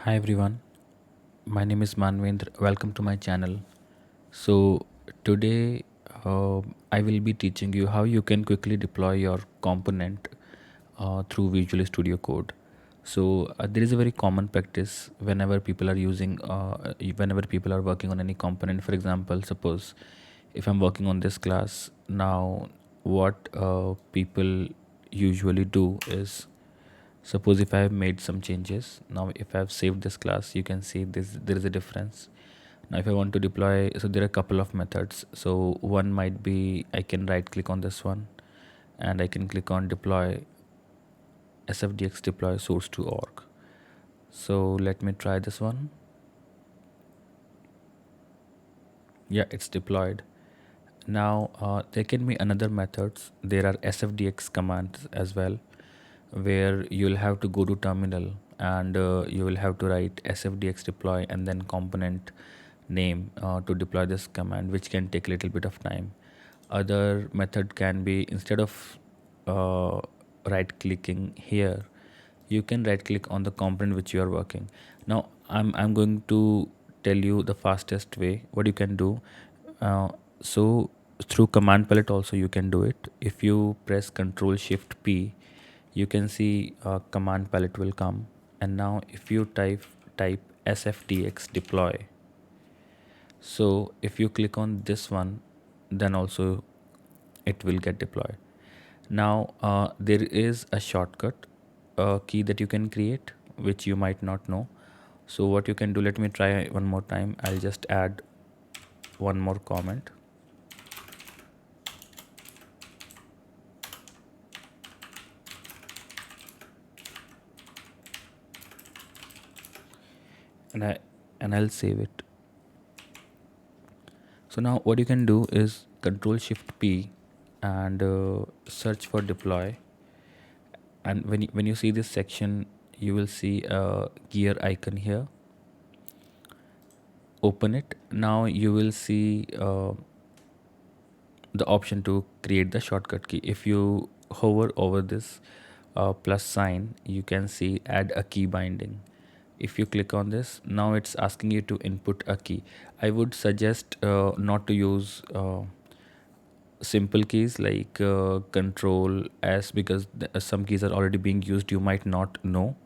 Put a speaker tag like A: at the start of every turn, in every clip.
A: Hi everyone, my name is Manvendra. Welcome to my channel. So today I will be teaching you how you can quickly deploy your component through Visual Studio Code. So there is a very common practice whenever people are working on any component. For example, suppose if I'm working on this class now, what people usually do is, suppose if I have made some changes, now if I have saved this class, you can see this there is a difference. Now if I want to deploy, so there are a couple of methods. So one might be I can right click on this one and I can click on deploy sfdx deploy source to org. So let me try this one. Yeah, it's deployed. Now there can be another methods. There are sfdx commands as well, where you'll have to go to terminal and you will have to write sfdx deploy and then component name to deploy this command, which can take a little bit of time. Other method can be, instead of uh, right clicking here, you can right click on the component which you are working. Now I'm going to tell you the fastest way what you can do. So through command palette also you can do it. If you press Ctrl Shift P, you can see command palette will come. And now if you type sfdx deploy, so if you click on this one, then also it will get deployed. Now there is a shortcut key that you can create which you might not know. So what you can do, let me try one more time. I'll just add one more comment. and I and I'll save it. So now what you can do is Control Shift P and search for deploy. And when you see this section, you will see a gear icon here. Open it. Now you will see the option to create the shortcut key. If you hover over this plus sign, you can see add a key binding. If you click on this, now it's asking you to input a key. I would suggest not to use simple keys like control s, because some keys are already being used, you might not know.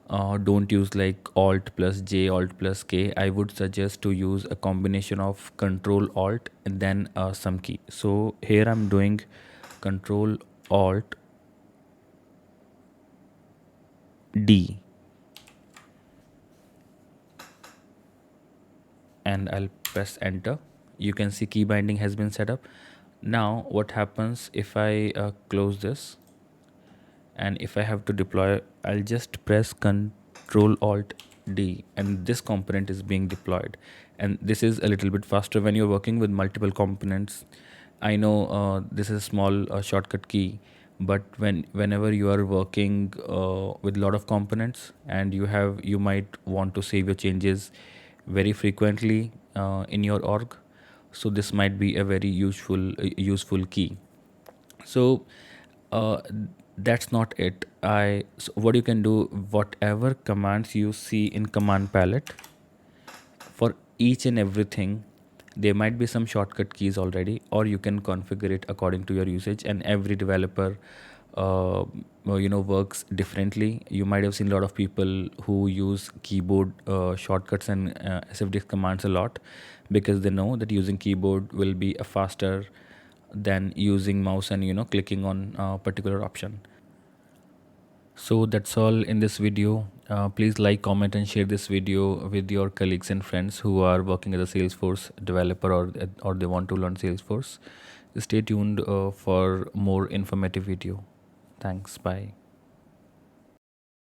A: Don't use like alt plus j, alt plus k. I would suggest to use a combination of control alt and then some key. So here I'm doing control alt d and I'll press enter. You can see key binding has been set up. Now what happens if I close this, and if I have to deploy, I'll just press Control Alt D and this component is being deployed. And this is a little bit faster when you're working with multiple components. I know this is a small shortcut key, but whenever you are working with a lot of components and you might want to save your changes very frequently in your org, so this might be a very useful key. So uh, that's not it. So what you can do, whatever commands you see in command palette, for each and everything there might be some shortcut keys already, or you can configure it according to your usage. And every developer works differently. You might have seen a lot of people who use keyboard shortcuts and sfdx commands a lot, because they know that using keyboard will be a faster than using mouse and clicking on a particular option. So that's all in this video. Please like, comment, and share this video with your colleagues and friends who are working as a Salesforce developer, or they want to learn Salesforce. Stay tuned for more informative video. Thanks. Bye.